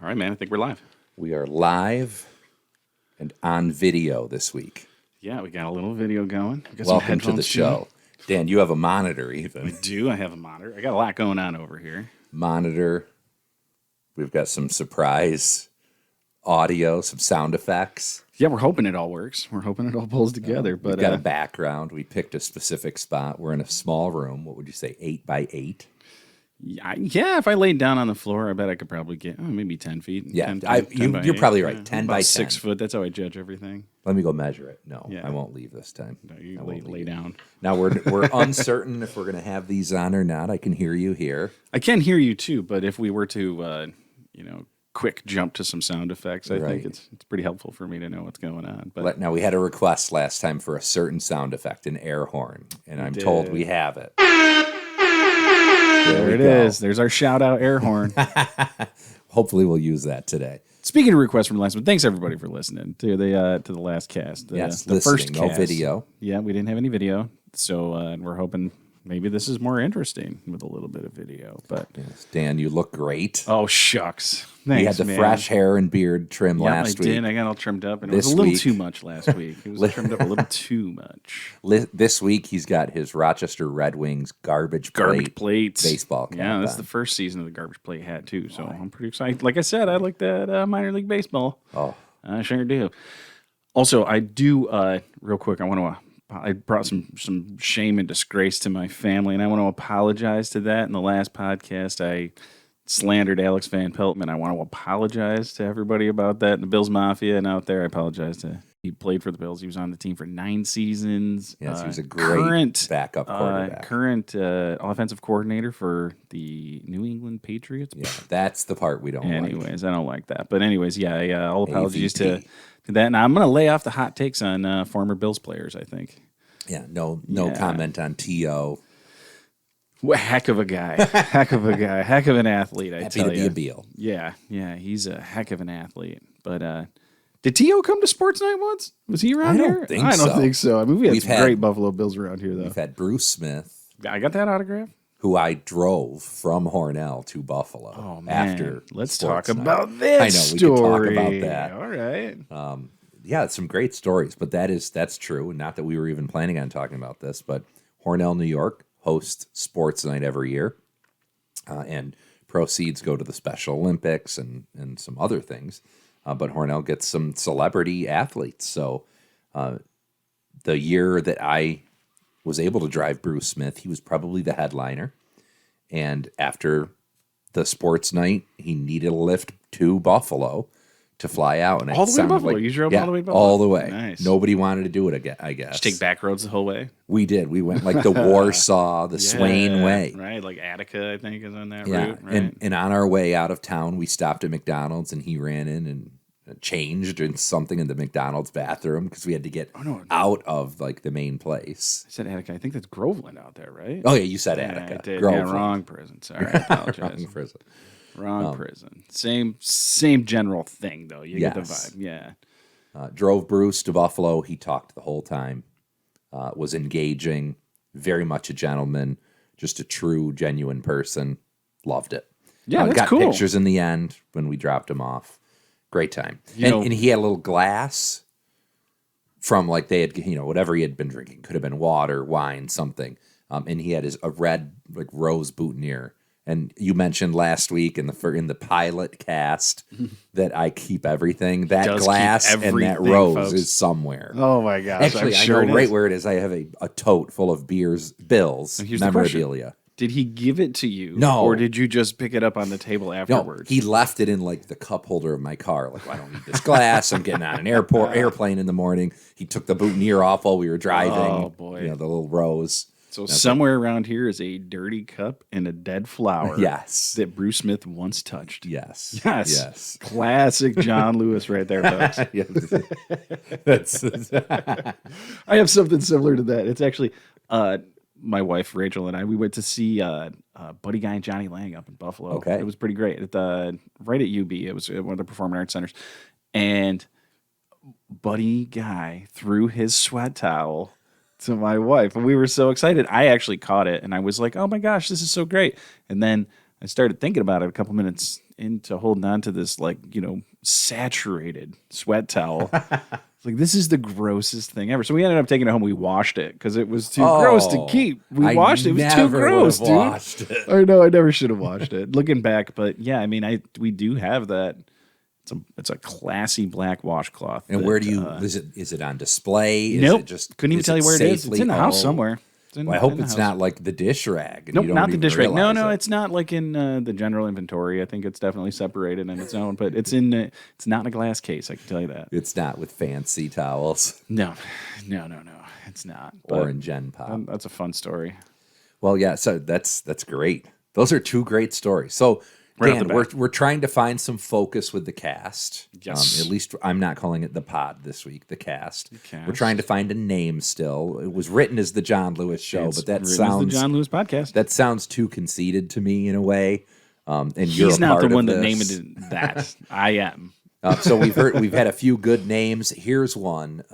All right, man. I think we're live. We are live and on video this week. Yeah, we got a little video going. We got Welcome some to the show. Dan, you have a monitor even. I do. I have a monitor. I got a lot going on over here. Monitor. We've got some surprise audio, some sound effects. Yeah, we're hoping it all works. We're hoping it all pulls together. But We've got a background. We picked a specific spot. We're in a small room. What would you say, 8 by 8? Yeah, if I laid down on the floor, I bet I could probably get maybe 10 feet. Yeah, 10 by you're 8. probably right. Yeah, 10 about by 10. 6 foot. That's how I judge everything. Let me go measure it. No, Yeah. I won't leave this time. No, you I won't lay leave. down. Now we're uncertain if we're going to have these on or not. I can hear you here. I can hear you too, but if we were to, quick jump to some sound effects, I think it's pretty helpful for me to know what's going on. But Now we had a request last time for a certain sound effect, an air horn, and I'm told we have it. there it is. There's our shout out air horn. Hopefully we'll use that today. Speaking of requests from last one, thanks everybody for listening to the last cast. The first no cast. video. Yeah, we didn't have any video, so we're hoping maybe this is more interesting with a little bit of video. But Yes, Dan, you look great. oh shucks, thanks, You had the man. fresh hair and beard trim last I did. week. I got all trimmed up, and it This was a little week- too much last week. It was trimmed up a little too much. This week he's got his Rochester Red Wings garbage Plates, baseball cap Yeah, that's on. the first season of the garbage plate hat too. So I'm pretty excited. Like I said, I like that minor league baseball. Oh, I sure do. Also, I do. Real quick, I brought some shame and disgrace to my family, and I want to apologize to that. In the last podcast, I slandered Alex Van Pelt, and I want to apologize to everybody about that. And the Bills Mafia and out there, I apologize to. He played for the Bills. He was on the team for 9 seasons. yes, he was a great backup quarterback. Current offensive coordinator for the New England Patriots. Yeah, that's the part we don't like. Anyways, I don't like that. But anyways, yeah, all apologies AVP. to that. And I'm going to lay off the hot takes on former Bills players, I think. Yeah, no comment on T.O. Heck of a guy. Heck of a guy. Heck of an athlete, I Happy tell to be you. a Beal. Yeah, he's a heck of an athlete. But did T.O. come to Sports Night once? Was he around I don't here? think I don't so. think so. I mean, we had We've some had- great Buffalo Bills around here, though. We've had Bruce Smith, I got that autograph. who I drove from Hornell to Buffalo Oh, man. after Let's Sports talk Night. about this I know, we could talk story. about that. All right. Yeah, some great stories, but that's true. Not that we were even planning on talking about this, but Hornell, New York hosts Sports Night every year, and proceeds go to the Special Olympics and some other things. But Hornell gets some celebrity athletes. So the year that I was able to drive Bruce Smith, he was probably the headliner. And after the Sports Night, he needed a lift to Buffalo to fly out. And All the way to sounded Buffalo? like- You drove yeah, all the way to Buffalo? all the way. Nice. Nobody wanted to do it again, I guess. Did you take back roads the whole way? We did. We went like the Warsaw, the Swain way. Right, like Attica, I think, is on that Yeah. route. Right. And on our way out of town, we stopped at McDonald's and he ran in and changed in something in the McDonald's bathroom because we had to get out of like the main place. I said Attica. I think that's Groveland out there, right? Oh, yeah, you said Yeah, Attica. I did. Groveland. Yeah, wrong prison. Sorry, I apologize. Wrong prison. Wrong prison. Same general thing, though. You get the Yes. vibe. Yeah. Drove Bruce to Buffalo. He talked the whole time, was engaging, very much a gentleman, just a true, genuine person. Loved it. Yeah, that's got cool. pictures in the end when we dropped him off. Great time. You know- And he had a little glass from like they had, whatever he had been drinking. Could have been water, wine, something. And he had a red like rose boutonniere. And you mentioned last week in the pilot cast that I keep everything. That does glass keep and that everything, rose folks. is somewhere. Oh my gosh! Actually, I'm sure I know it right is. where it is. I have a tote full of bills, Here's the question. memorabilia. Did he give it to you? No. Or did you just pick it up on the table No, afterwards? he left it in like the cup holder of my car. Like, I don't need this glass. I'm getting on an airplane in the morning. He took the boutonniere off while we were driving. Oh, boy. The little rose. So somewhere around here is a dirty cup and a dead flower. Yes. That Bruce Smith once touched. Yes. Yes. Yes. Classic John Lewis right there, folks. That's I have something similar to that. It's actually my wife Rachel and I. We went to see Buddy Guy and Johnny Lang up in Buffalo. Okay. It was pretty great. At the right at UB. It was one of the performing arts centers, and Buddy Guy threw his sweat towel to my wife, and we were so excited. I actually caught it, and I was like, "Oh my gosh, this is so great!" And then I started thinking about it a couple minutes into holding on to this, like, saturated sweat towel. It's like, this is the grossest thing ever. So we ended up taking it home. We washed it because it was too gross to keep. We washed it. It was too gross, dude. Washed it. I know. I never should have washed it. Looking back, but yeah, I mean, we do have that. It's a classy black washcloth. And where do you? Is it on display? Nope. Is it just couldn't even tell you where it is. It's in the house somewhere. Well, I hope it's not like the dish rag. Nope, not the dish rag. No, it's not like in the general inventory. I think it's definitely separated on its own, but it's it's not in a glass case. I can tell you that. It's not with fancy towels. No, it's not. Or in Gen Pop. That's a fun story. Well, yeah. So that's great. Those are two great stories. So. Dan, we're trying to find some focus with the cast. Yes. At least I'm not calling it the pod this week, the cast. We're trying to find a name still. It was written as the John Lewis Show, but that sounds the John Lewis podcast. That sounds too conceited to me in a way. And he's not the one that named it that. I am. So we've had a few good names. Here's one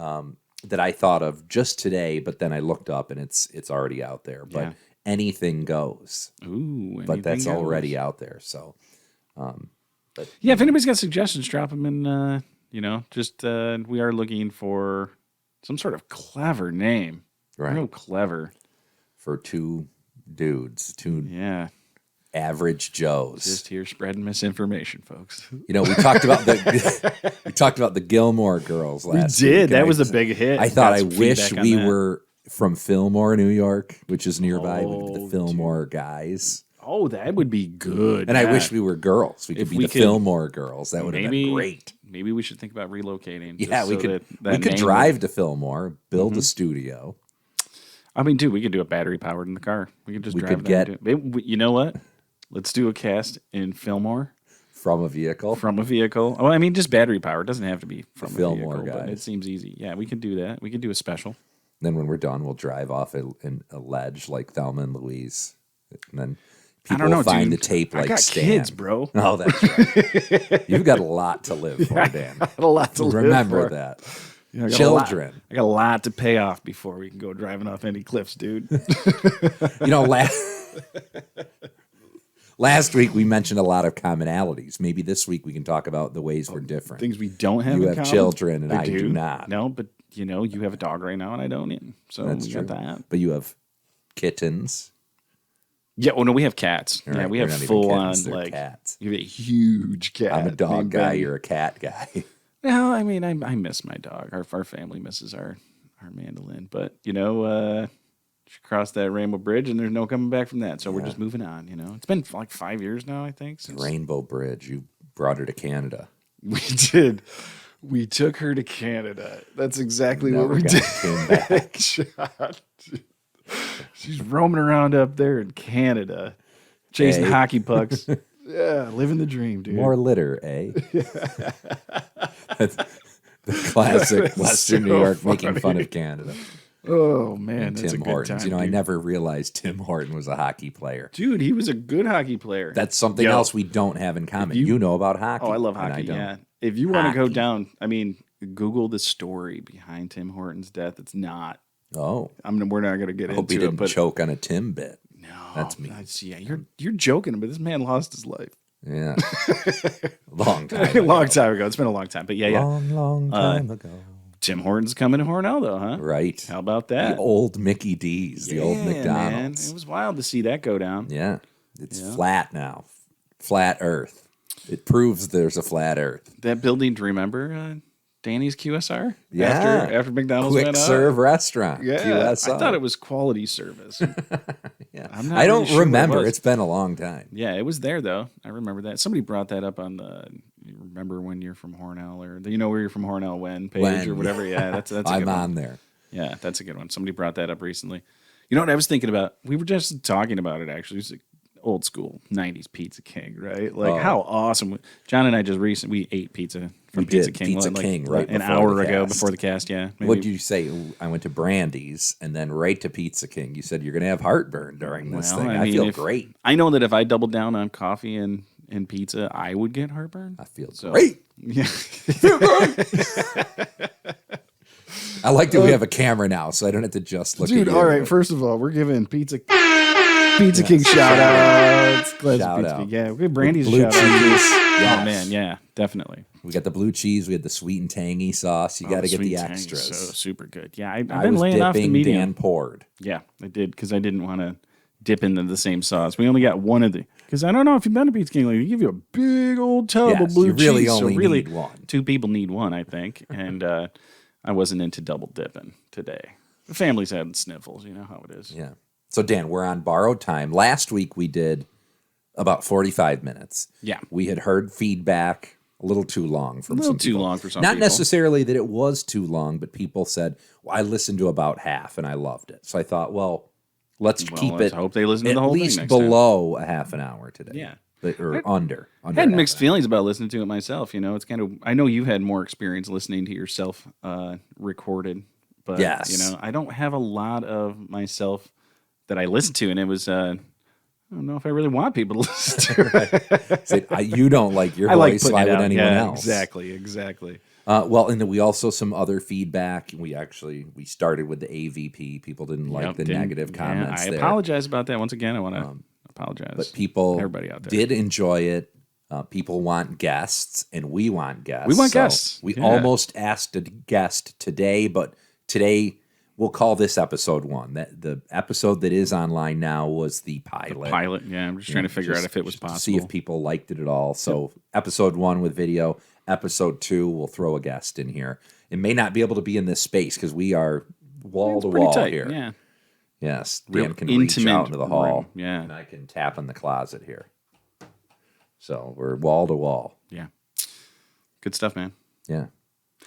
that I thought of just today, but then I looked up and it's already out there. But yeah. Anything goes. Ooh, but that's already out there. So, yeah, if anybody's got suggestions, drop them in. We are looking for some sort of clever name. Right. Real clever for two dudes, yeah, average Joes. Just here spreading misinformation, folks. We talked about the Gilmore Girls last week. We did. That was a big hit. I thought I wish we were from Fillmore, New York, which is nearby. We could be the Fillmore guys. Oh, that would be good. And I wish we were girls. We could be the Fillmore girls. That would have been great. Maybe we should think about relocating. Yeah, we could. We could drive to Fillmore, build a studio. I mean, dude, we could do it battery powered in the car. We could just drive. You know what? Let's do a cast in Fillmore. From a vehicle? From a vehicle. Oh, I mean, just battery powered. It doesn't have to be from a Fillmore vehicle. Guys. But it seems easy. Yeah, we could do that. We could do a special. Then when we're done, we'll drive off a ledge like Thelma and Louise. And then people will find the tape like Stan. Kids, bro. Oh, that's right. You've got a lot to live for, Dan. I got a lot to live for. Remember that. Yeah, Children. I got a lot to pay off before we can go driving off any cliffs, dude. Last week we mentioned a lot of commonalities. Maybe this week we can talk about the ways we're different. Things we don't have You in have common. children and I do not. No, but you have a dog right now and I don't. So that's we true. got that. But you have kittens. Yeah, well, no, we have cats. Right, yeah, we have full on cats. You have a huge cat. I'm a dog guy. You're a cat guy. No, I mean, I miss my dog. Our family misses our mandolin. But, she crossed that Rainbow Bridge and there's no coming back from that. So we're just moving on, It's been like 5 years now, I think. Since Rainbow Bridge. You brought her to Canada. We did. We took her to Canada. That's exactly what we did. She's roaming around up there in Canada, chasing hockey pucks. Yeah, living the dream, dude. More litter, eh? That's the classic Western New York making fun of Canada. Oh, man, that's Tim a good Hortons. time, I never realized Tim Horton was a hockey player. Dude, he was a good hockey player. That's something else we don't have in common. You know about hockey. Oh, I love hockey, yeah. If you want to go down, Google the story behind Tim Horton's death. It's not. Oh. We're not going to get into it. Hope he didn't choke on a Tim bit. No. That's me. You're joking, but this man lost his life. Yeah. Long time ago. Long time ago. It's been a long time. But yeah. Long time ago. Tim Hortons coming to Hornell, though, huh? Right. How about that? The old Mickey D's, the old McDonald's. Man. It was wild to see that go down. Yeah. It's flat now. Flat Earth. It proves there's a flat Earth. That building, do you remember Danny's QSR? Yeah. After McDonald's Quick went up? serve restaurant. Yeah. QSR. I thought it was quality service. Yeah. I don't remember. It's been a long time. Yeah, it was there, though. I remember that. Somebody brought that up on the you remember when you're from Hornell or where you're from Hornell page or whatever. Yeah, that's a good I'm one. on there. Yeah, that's a good one. Somebody brought that up recently. You know what I was thinking about? We were just talking about it, actually. It was like old school 90s Pizza King, right? Like how awesome. John and I we ate pizza from Pizza King. Pizza King right an hour ago before the cast, yeah. What did you say? I went to Brandy's and then right to Pizza King. You said you're going to have heartburn during this thing. I feel great. I know that if I doubled down on coffee and pizza, I would get heartburn. I feel great. Yeah. I like that we have a camera now, so I don't have to just look at you. All right, first of all, we're giving Pizza Pizza King shout outs. Classic Shout Pizza out. King. Yeah, we have Brandy's Blue shout cheese. out. Oh Yes. man, yeah, definitely. We got the blue cheese. We had the sweet and tangy sauce. You got to get Sweet the tang, extras. So super good. Yeah, I've I been was laying off the dipping, medium. Dan poured. Yeah, I did because I didn't want to dip into the same sauce. We only got one of the. Because I don't know if you've been to Pizza King, like, they give you a big old tub of Yes, blue you really cheese. only so really, need one. 2 people need one, I think. And I wasn't into double dipping today. The family's had sniffles. You know how it is. Yeah. So, Dan, we're on borrowed time. Last week we did about 45 minutes. Yeah. We had heard feedback a little too long from A little some too people. long for some Not people. necessarily that it was too long, but people said, well, I listened to about half and I loved it. So I thought, well, let's keep let's it hope they listen to at the whole thing least next time. below a half an hour today. Yeah. Or under. I had mixed feelings about listening to it myself. You know, it's kind of. I know you had more experience listening to yourself recorded, but Yes. you know, I don't have a lot of myself that I listen to, and it was. I don't know if I really want people to listen to it. You don't like your I like voice. putting Why it would out. anyone Yeah, else? Exactly. Well, and then we also some other feedback. We started with the AVP. People didn't like the negative comments. I there. apologize about that. Once again, I want to apologize. But people everybody out there did enjoy it. People want guests, and we want guests. We want So guests. We Yeah. almost asked a guest today, but today we'll call this episode 1. The episode that is online now was the pilot. pilot. Yeah, I'm just trying to figure out if it was just to possible. see if people liked it at all. So episode 1 with video. Episode 2, we'll throw a guest in here. It may not be able to be in this space because we are wall It's to pretty wall tight. here. Yeah. Yes, Real Dan can reach intimate out into the hall. room. Yeah. And I can tap in the closet here. So we're wall to wall. Yeah. Good stuff, man. Yeah.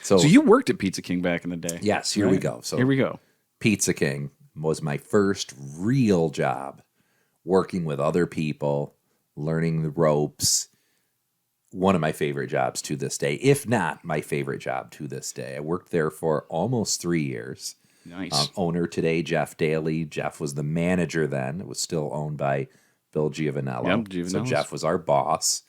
So So you worked at Pizza King back in the day. yes, here we right? go. So Here we go. Pizza King was my first real job, working with other people, learning the ropes. One of my favorite jobs to this day, if not my favorite job to this day. I worked there for almost 3 years. Nice. Owner today, Jeff Daly. Jeff was the manager then. It was still owned by Bill Giovanello. Yep, So Giovanello's. Jeff was our boss.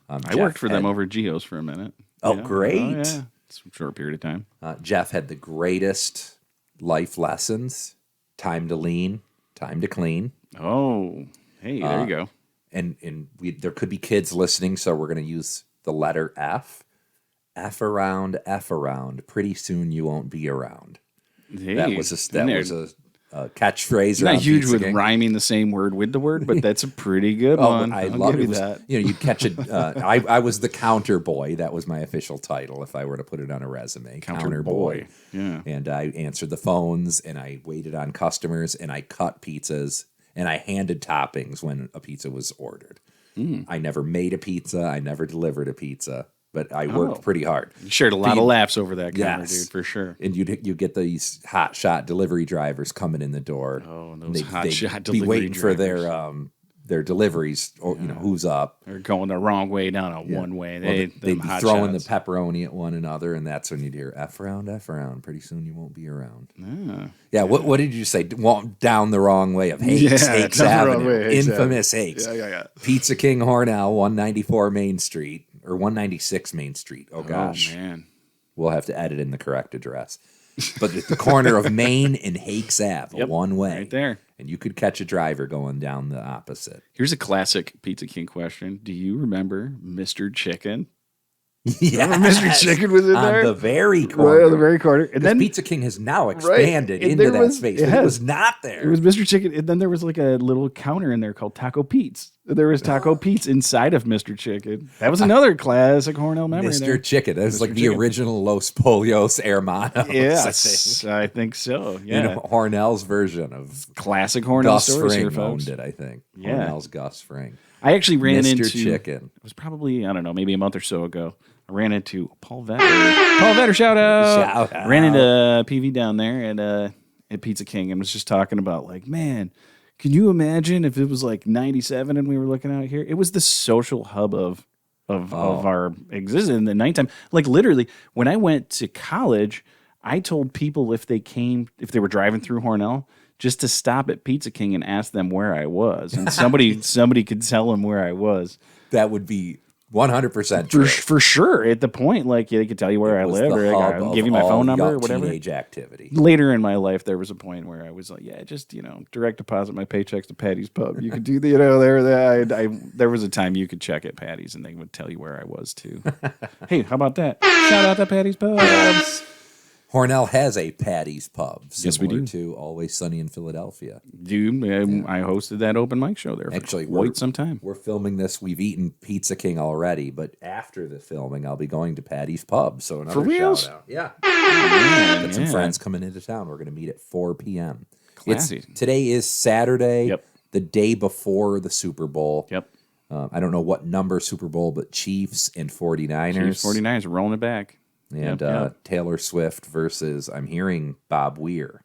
I Jeff worked for them had- over at Geo's for a minute. Oh, Yeah. great. Oh, yeah. It's a short period of time. Jeff had the greatest life lessons: time to lean, time to clean. Oh, hey, there you go. And there could be kids listening, so we're going to use the letter F. F around. Pretty soon you won't be around. Hey, That was a catchphrase. not around huge Pizza with King. rhyming the same word with the word, but that's a pretty good one. I I'll love give it. you Was, that. you catch it. I was the counter boy. That was my official title if I were to put it on a resume. Counter boy. Yeah. And I answered the phones, and I waited on customers, and I cut pizzas, and I handed toppings when a pizza was ordered. I never made a pizza. I never delivered a pizza, but I worked pretty hard. You shared a lot of laughs over that counter, Yes. dude, for sure. And you get these hot shot delivery drivers coming in the door. Oh, and And those hot shot be delivery waiting for drivers. their deliveries, or who's up. They're going the wrong way down a one way. Well, they'd them be hot throwing shots. the pepperoni at one another, and that's when you'd hear F around. Pretty soon you won't be around. Yeah. What did you say? Walk down the wrong way of Hakes, Yeah, Hakes down the wrong Avenue, way, Hakes infamous Hakes. Yeah. Pizza King Hornell, 194 Main Street or 196 Main Street. Oh gosh, Oh, man. we'll have to edit in the correct address. But at the corner of Main and Hakes Ave, Yep, one way, right there. and you could catch a driver going down the opposite. Here's a classic Pizza King question. Do you remember Mr. Chicken? Yeah, Mr. Chicken was in on there? the very corner. Right on the very corner. And Because then Pizza King has now expanded and into there that was- space. it But it has. was not there. it was Mr. Chicken. And then there was like a little counter in there called Taco Pete's. There was Taco Pete's inside of Mr. Chicken. That was another classic Hornell memory. Mr. there. Chicken. That was like the Chicken. original Los Polios Hermanos. Yes, I think so. Yeah. You know, Hornell's version of Classic Hornell Gus stories here, Fring folks. owned it, I think. Yeah. Hornell's Gus Fring. I actually ran Mr. into Chicken. It was probably, I don't know, maybe a month or so ago. I ran into Paul Vetter. Paul Vetter, shout out. Shout out. Ran into PV down there at Pizza King and was just talking about like, man, can you imagine if it was like 97 and we were looking out here? It was the social hub of our existence in the nighttime. Like literally, when I went to college, I told people if they were driving through Hornell, just to stop at Pizza King and ask them where I was. And somebody could tell them where I was. That would be 100% true. For sure. At the point, like they could tell you where I Was live, the or hub I'll of give you my all phone number young or whatever. Teenage activity. Later in my life, there was a point where I was like, yeah, just direct deposit my paychecks to Patty's Pub. You could do the there was a time you could check at Patty's and they would tell you where I was too. Hey, how about that? Shout out to Patty's Pub. Hornell has a Patty's Pub, Yes, we similar do. to Always Sunny in Philadelphia. Dude, I hosted that open mic show there for quite some time. We're filming this. We've eaten Pizza King already, but after the filming, I'll be going to Patty's Pub. So another For reals? shout out. Yeah. Man, Got some friends coming into town. We're going to meet at 4 p.m. Classy. Today is Saturday, Yep. the day before the Super Bowl. Yep. I don't know what number Super Bowl, but Chiefs and 49ers. Chiefs 49ers rolling it back. And Yep. Taylor Swift versus, I'm hearing, Bob Weir.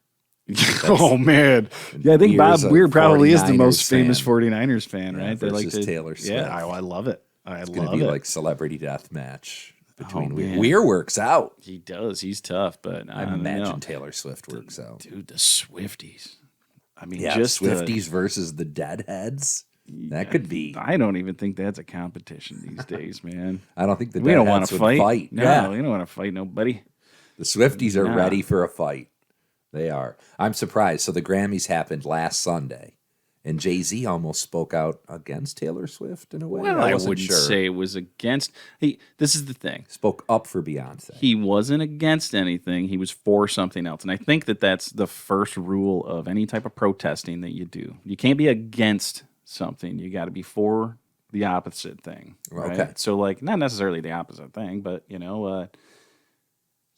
Oh, man. Yeah, I think Bob Weir's a Weir probably is the 49ers most famous fan. 49ers fan, right? They like versus to, Taylor Swift. Yeah, I love it. I It's going love to be it. like celebrity death match between Weir. man. Weir works out. He does. He's tough, but I I don't imagine know. Taylor Swift works out. Dude, the Swifties. I mean, Yeah, just Swifties versus the Deadheads. That could be. I don't even think that's a competition these days, man. I don't think the We don't want Deadheads to would fight. No, Yeah, we don't want to fight nobody. the Swifties are Nah. ready for a fight. They are. I'm surprised. So the Grammys happened last Sunday, and Jay-Z almost spoke out against Taylor Swift in a way. Well, I wasn't wouldn't sure. say it was against. This is the thing. Spoke up for Beyonce. He wasn't against anything. He was for something else. And I think that that's the first rule of any type of protesting that you do. You can't be against something. You got to be for the opposite thing. Right? Okay. So, like, not necessarily the opposite thing, but,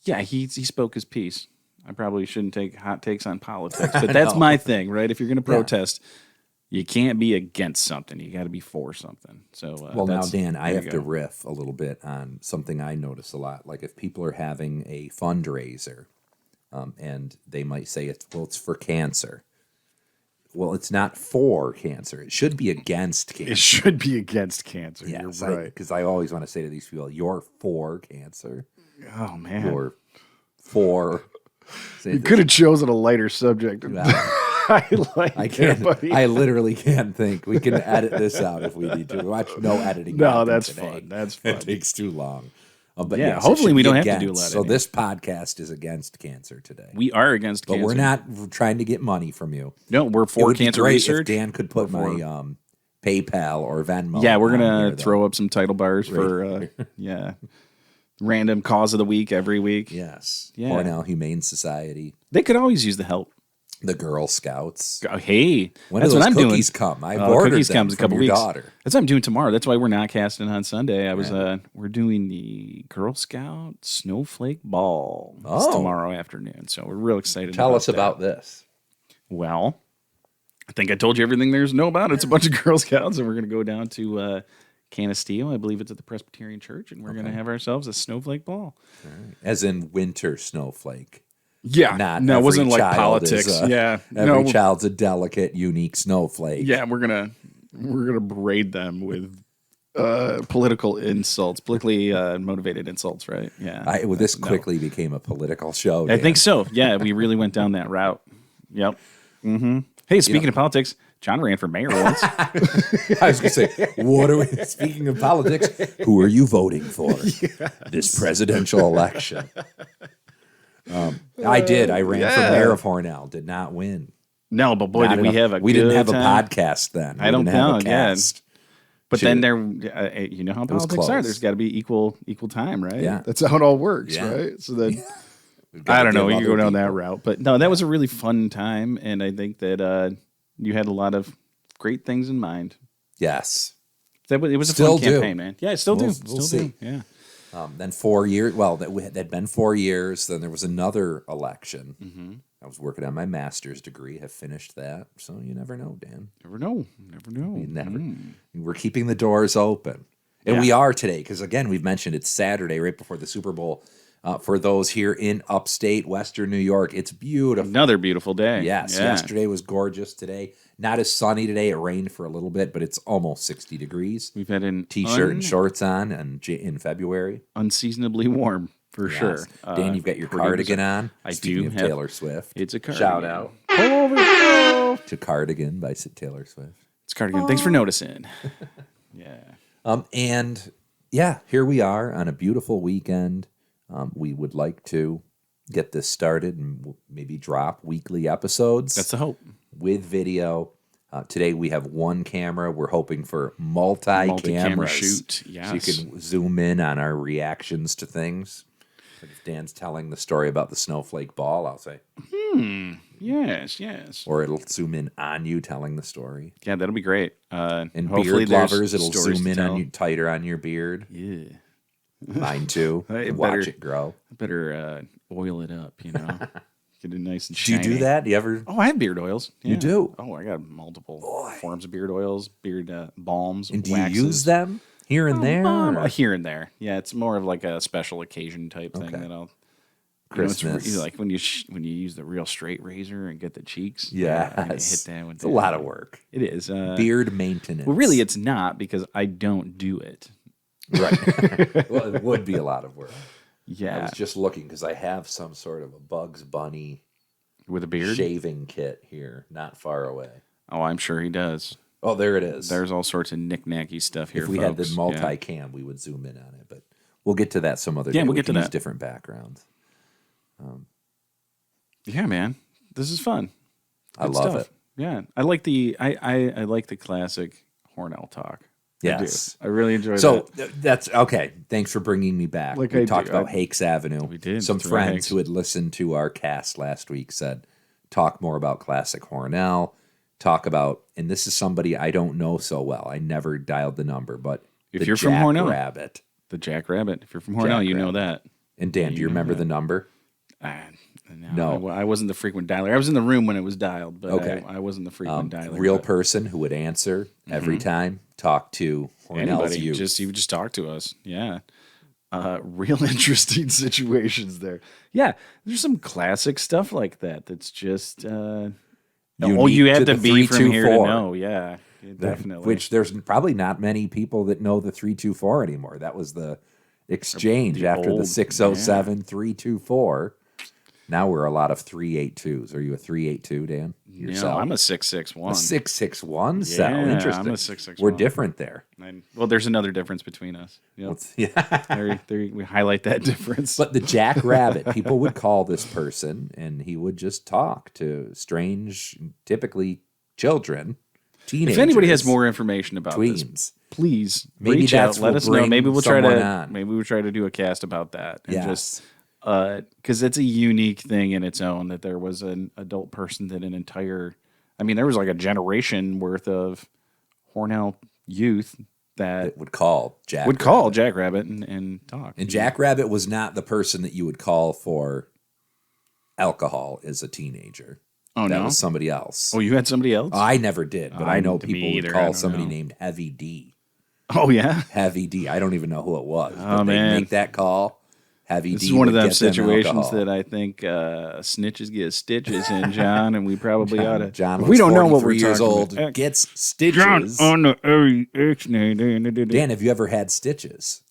yeah, he spoke his piece. I probably shouldn't take hot takes on politics, but that's No. my thing, right? If you're going to protest, you can't be against something. You got to be for something. So, Well, now, that's- Dan, I there you have to go. riff a little bit on something I notice a lot. Like if people are having a fundraiser and they might say, it's for cancer. Well, it's not for cancer. It should be against cancer. It should be against cancer. Yes, You're right. Because I always want to say to these people, you're for cancer. Oh, man. You're for... You could have chosen a lighter subject. I like I it, can't. buddy. I literally can't think. We can edit this out if we need to. Watch no editing. No, happen that's today. fun. That's It fun. takes too long. But Yeah, yes, it hopefully should we be don't have to do a against. lot of So editing. this podcast is against cancer today. We are against But cancer. we're not trying to get money from you. No, we're It for would be cancer great research. if Dan could put my PayPal or Venmo. Yeah, we're on gonna here, throw though. up some title bars for random cause of the week every week. Yes. Yeah. Cornell Humane Society, They could always use the help. the Girl Scouts. Oh, hey, When that's do what those I'm doing. cookies come? I've ordered Cookies them comes a from couple your weeks. daughter. That's what I'm doing tomorrow. That's why we're not casting on Sunday. We're doing the Girl Scout Snowflake Ball It's Oh. tomorrow afternoon. So we're real excited. Tell us that. about this. Well, I think I told you everything there's to know about it. It's a bunch of Girl Scouts, and we're going to go down to Canisteo. I believe it's at the Presbyterian Church, and we're going to have ourselves a snowflake ball. As in winter snowflake. Yeah, Not no, it every wasn't like child politics. is, Yeah, Every child's a delicate, unique snowflake. yeah, we're gonna braid them with political insults, politically motivated insults, right? Yeah, This No. quickly became a political show. I Dan. think so. Yeah, we really went down that route. Yep. Mm-hmm. Hey, speaking of politics, John ran for mayor once. I was going to say, what are we, speaking of politics, who are you voting for this presidential election? I did. I ran for mayor of Hornell. Did not win. No, but boy, Not did we enough- have a We good didn't have time. a podcast then. I don't we didn't have know, a yeah. cast. But Should've- then there, you know how was politics are. close. There's got to be equal time, right? Yeah. That's how it all works, Yeah. right? So then. We've got I to don't know. give You go other down that people- route, but no, that was a really fun time, and I think that you had a lot of great things in mind. Yes. It was a Still fun do. campaign, man. Yeah, I still do. We'll Still see. do. Yeah. Then 4 years. Well, that'd been 4 years. Then there was another election. Mm-hmm. I was working on my master's degree. Have finished that. So you never know, Dan. Never know. Never know. You never. We're keeping the doors open, and Yeah. we are today because again we've mentioned it's Saturday right before the Super Bowl. For those here in upstate Western New York, it's beautiful. Another beautiful day. Yes, Yeah. yesterday was gorgeous. Today, not as sunny today. It rained for a little bit, but it's almost 60 degrees. We've had an T-shirt and shorts on, and in February. unseasonably warm for Yes. sure. Dan, you've got your pretty cardigan bizarre. on. I Speaking do of have- Taylor Swift. It's a cardigan. Shout out Pull over. Oh. to Cardigan by Taylor Swift. It's cardigan. Thanks for noticing. Yeah. And yeah, here we are on a beautiful weekend. We would like to get this started and maybe drop weekly episodes. That's the hope. With video. Today we have one camera. We're hoping for multi-camera shoot. Yes. So you can zoom in on our reactions to things. Like if Dan's telling the story about the snowflake ball, I'll say, Yes. or it'll zoom in on you telling the story. Yeah, that'll be great. And hopefully beard there's lovers, it'll stories zoom to in tell. on you tighter on your beard. Yeah. Mine too. I Watch better- it grow. I better oil it up, Get it nice and Do you shiny. do that? Do you ever? Oh, I have beard oils. Yeah. You do? Oh, I got multiple forms of beard oils, beard balms, And do waxes. you use them here and there? or- Here and there. Yeah, it's more of like a special occasion type thing Okay. that I'll. Christmas. It's like when you use the real straight razor and get the cheeks. Yes. and you hit that with It's a lot of work. It is. Beard maintenance. Well, really, it's not because I don't do it. Right. Well, it would be a lot of work. I Yeah, was just looking because I have some sort of a Bugs Bunny with a beard. shaving kit here, not far away. Oh, I'm sure he does. Oh, there it is. There's all sorts of knick-knacky stuff here. If we had folks. the multi-cam, we would zoom in on it, but we'll get to that some other day. Yeah, we'll We get to can use that. different backgrounds. Yeah, man, this is fun. I Good love stuff. it. Yeah, I like the I like the classic Hornell talk. Yes. I really enjoy So that. that's okay. Thanks for bringing me back. Like we I talked do. about Hakes Avenue. We did. Some That's right, friends Hakes. who had listened to our cast last week said, talk more about classic Hornell. Talk about, and this is somebody I don't know so well. I never dialed the number, but If the you're from Hornell. Rabbit. The Jackrabbit. If you're from Hornell, you know Jackrabbit. that. And Dan, do you remember the number? No, I wasn't the frequent dialer. I was in the room when it was dialed, but Okay. I wasn't the frequent dialer. Real but person who would answer every time. Talk to Hornell's anybody, youth. you would just talk to us. Yeah. Real interesting situations there. Yeah, there's some classic stuff like that. That's just you Unique have to to the be from here to 324. know. Yeah, definitely. Which there's probably not many people that know the 324 anymore. That was the exchange The after the old- 607 324. Now we're a lot of 382s. Are you a 382, Dan? No, I'm a 661. A 661 Yeah, cell. Interesting. I'm a 661. We're different there. Well, there's another difference between us. Yep. Yeah. We highlight that difference. But the Jackrabbit, people would call this person, and he would just talk to strange, typically children, teenagers. if anybody has more information about this, tweens. please Maybe reach that's out. Let what us know. bring Maybe we'll try someone to. on. Maybe we'll try to do a cast about that. And Yes. just because it's a unique thing in its own that there was an adult person that an entire. I mean, there was like a generation worth of Hornell youth that would call Jack. would call Jackrabbit and talk. And Jackrabbit was not the person that you would call for alcohol as a teenager. Oh, that no? was somebody else. Oh, you had somebody else? I never did, but I know Me people would either, I call don't somebody know. named Heavy D. Oh, yeah? Heavy D. I don't even know who it was. Oh, but man. they make that call. Heavy This D. is one of would them get them situations alcohol. that I think snitches get stitches in, John, and we probably ought to. John If looks we don't know what 43 we're years talking old, about. gets stitches. John on the X. Dan, have you ever had stitches?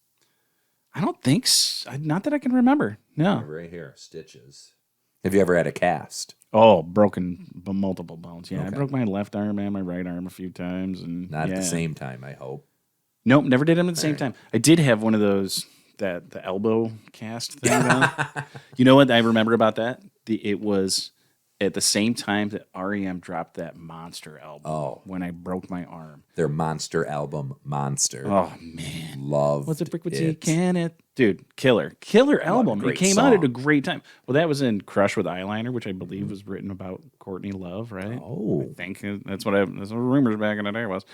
I don't think so. Not that I can remember. No. Right here, stitches. Have you ever had a cast? Oh, broken multiple bones. Yeah, I Okay. broke my left arm and my right arm a few times, and Not yeah. at the same time, I hope. Nope, never did them at the same time. I did have one of those the elbow cast thing. You know what I remember about that? It was at the same time that REM dropped that Monster album. When I broke my arm. Their Monster album, Monster. Oh man, Love. what's a brick with you? Can it, dude? Killer album. It great came out at a song. great time. Well, that was in Crush with Eyeliner, which I believe was written about Courtney Love, right? Oh. I think that's what rumors back in the day was.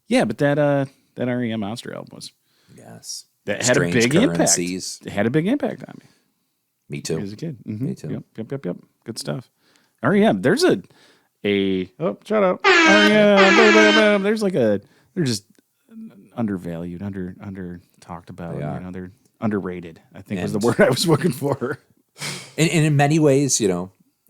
Yeah, but that REM Monster album was. Yes. That had Strange a big Currencies. impact. It had a big impact on me Me too. as a kid. Me too. Yep. Good stuff. REM. There's oh, shut up. REM. They're just undervalued, under talked about. They are. You know, they're underrated. I think was the And- word I was looking for. And in many ways,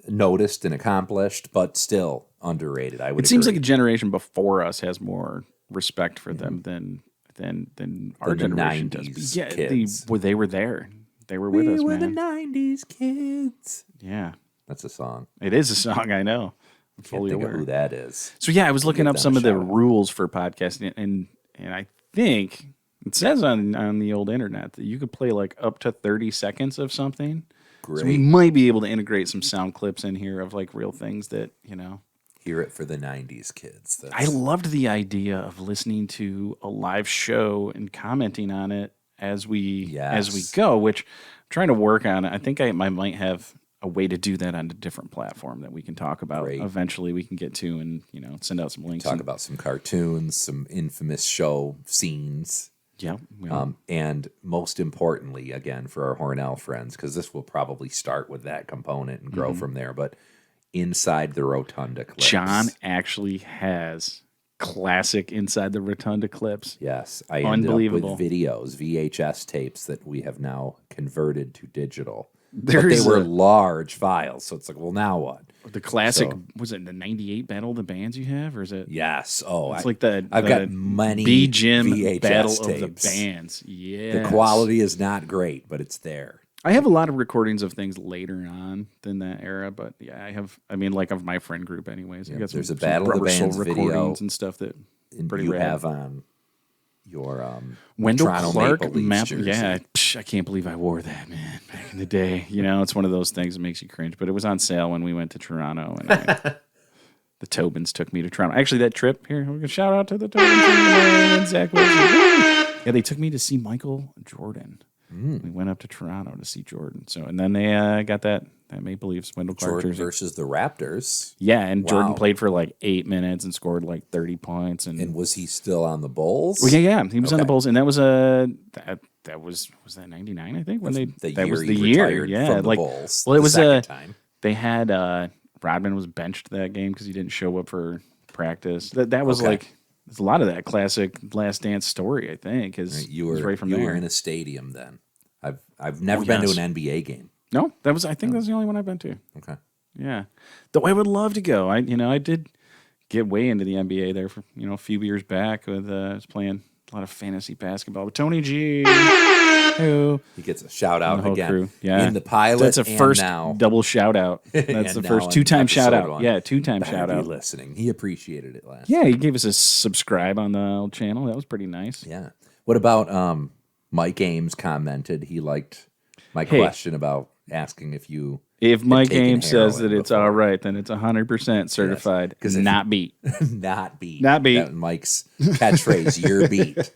noticed and accomplished, but still underrated. I would. It seems like agree. a generation before us has more respect for them than our Than the generation 90s does. Yeah, kids. they were there. They were with us, we were man. the '90s kids. Yeah, That's a song. it is a song. I know. I'm Can't fully think aware. of who that is. So yeah, I was looking Give up them some a of the shout out. rules for podcasting, and I think It says on the old internet that you could play like up to 30 seconds of something. Great. So we might be able to integrate some sound clips in here of like real things that, Hear it for the 90s kids. I loved the idea of listening to a live show and commenting on it as we go, which I'm trying to work on. I think I might have a way to do that on a different platform that we can talk about. Great. Eventually we can get to and, send out some links. Talk about some cartoons, some infamous show scenes. Yeah. And most importantly, again, for our Hornell friends, because this will probably start with that component and grow from there, but inside the Rotunda clips. John actually has classic Inside the Rotunda clips. Yes. I ended up Unbelievable. with videos, VHS tapes that we have now converted to digital. But There's they were large files, so it's like, well, now what? the classic, So- was it the 98 Battle of the Bands you have, or is it? Yes. Oh, It's like I've got many B-Jim VHS Battle tapes. of the Bands. Yeah. The quality is not great, but it's there. I have a lot of recordings of things later on than that era, but yeah, I have. I mean, like of my friend group, anyways. I got there's some a Battle of the Rubber Soul Bands recordings video and stuff that And pretty you rad. have on your Wendell Toronto Clark Maple Leafs map. jersey. Yeah, I can't believe I wore that, man. Back in the day, it's one of those things that makes you cringe. But it was on sale when we went to Toronto, and the Tobins took me to Toronto. Actually, that trip here, we're gonna shout out to the Tobins and Zach Wilson. Yeah, they took me to see Michael Jordan. We went up to Toronto to see Jordan. So, and then they got that Maple Leafs Wendell Clark Jordan jersey. versus the Raptors. Yeah, and Jordan Wow. played for like 8 minutes and scored like 30 points. And was he still on the Bulls? Well, yeah, he was on the Okay. Bulls, and that was that was that 99, I think, when The that year was he the year. retired Yeah, from the like Bulls. well, it the was second time. they had Rodman was benched that game because he didn't show up for practice. That was Okay. like there's a lot of that classic Last Dance story, I think, because You it was were right from you there. were in a stadium then. I've never been to yes. an NBA game. No, that was I think that's the only one I've been to. Okay. Yeah, though I would love to go. I did get way into the NBA there for a few years back with I was playing a lot of fantasy basketball with Tony G. Who He gets a shout the out whole again. crew. Yeah, In the pilot That's a and first now. double shout out. That's And the now first on 2-time shout episode out. one. Yeah, 2-time Better shout be out. listening. He appreciated it last. Yeah, he gave us a subscribe on the old channel. That was pretty nice. Yeah. What about Mike Ames commented he liked my Hey. question about asking if you If Mike taken Ames says heroin that it's before. all right, then it's 100% certified. 'cause if Not beat. not beat. Not beat. That Mike's catchphrase, you're beat.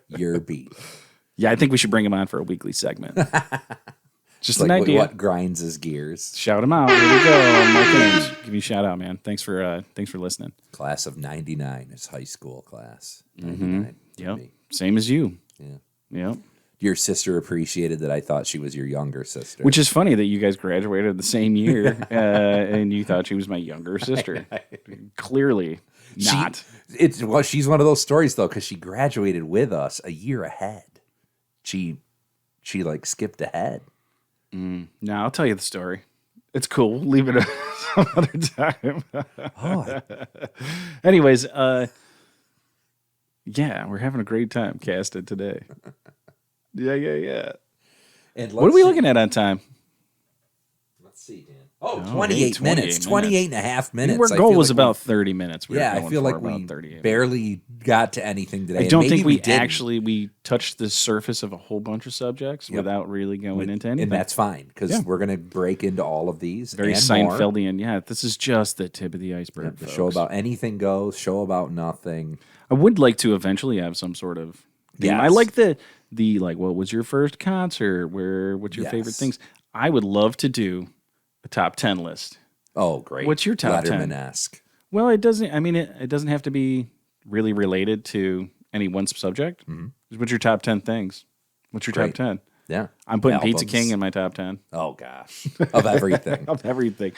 You're beat. Yeah, I think we should bring him on for a weekly segment. Just Like an idea. what grinds his gears. Shout him out. Here we go. Mike Ames. Give me a shout out, man. Thanks for listening. Class of 99 is high school class. 99. for Yep. me. Same as you. Yeah. Yep. Your sister appreciated that I thought she was your younger sister. Which is funny that you guys graduated the same year and you thought she was my younger sister. Clearly not. She's one of those stories though, because she graduated with us a year ahead. She like skipped ahead. No, I'll tell you the story. It's cool. We'll leave it some other time. Oh, Anyways, yeah, we're having a great time casted today. Yeah. and What are we looking at on time? Let's see, Dan. Oh, Oh, 28 hey, minutes. 28 and a half minutes. Our I goal feel was like about 30 minutes. We were I going feel for like about we 38. barely got to anything today. I and don't maybe think we didn't. we touched the surface of a whole bunch of subjects without really going into anything. And that's fine because Yeah. we're going to break into all of these. very and more. Seinfeldian. Yeah, this is just the tip of the iceberg. The folks. show about anything goes, show about nothing. I would like to eventually have some sort of theme. Yes. I like the like what was your first concert? What's your favorite Yes. things? I would love to do a top 10 list. Oh, great. What's your top 10? Letterman-esque. Well, it doesn't I mean it doesn't have to be really related to any one subject. What's your top 10 things? What's your Great. top 10? Yeah. I'm putting Pizza Albums. King in my top 10 Oh, gosh. Of everything. of everything.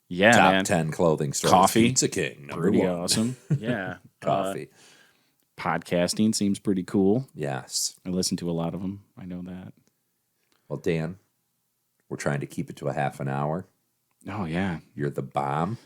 Yeah, Top man. 10 clothing stores. Coffee. Pizza King, number Pretty one. awesome. Yeah. Coffee. Podcasting seems pretty cool. Yes. I listen to a lot of them. I know that. Well, Dan, we're trying to keep it to a half an hour. Oh, yeah. You're the bomb.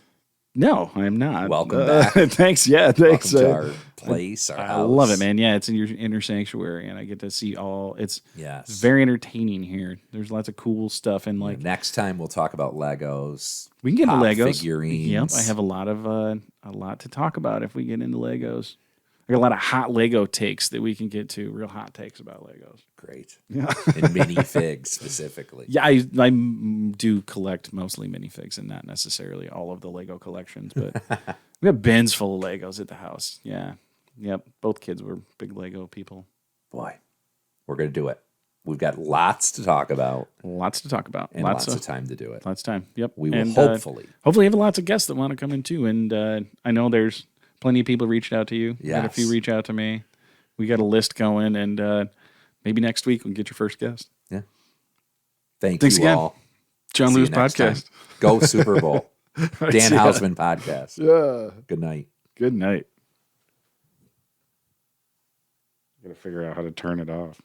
No, I am not. Welcome back. Thanks. Yeah, thanks. Welcome to our place, our I house. love it, man. Yeah, it's in your inner sanctuary, and I get to see all. It's Yes. very entertaining here. There's lots of cool stuff, and like Next time we'll talk about Legos. we can get into pop Legos. figurines. Yep, I have a lot to talk about if we get into Legos. I got a lot of hot Lego takes that we can get to. Real hot takes about Legos. Great. Yeah. And minifigs specifically. Yeah, I do collect mostly minifigs and not necessarily all of the Lego collections, but we have bins full of Legos at the house. Yeah. Yep. Both kids were big Lego people. Boy, we're going to do it. We've got lots to talk about. Lots to talk about. And lots of time to do it. Lots of time. Yep. We will and, hopefully have lots of guests that want to come in too. And I know there's plenty of people reached out to you. Yes. Had a few reach out to me. We got a list going, and maybe next week we can get your first guest. Yeah. Thanks you again. All. JLew's podcast. Time. Go Super Bowl. Dan Hausman podcast. Yeah. Good night. Good night. Got to figure out how to turn it off.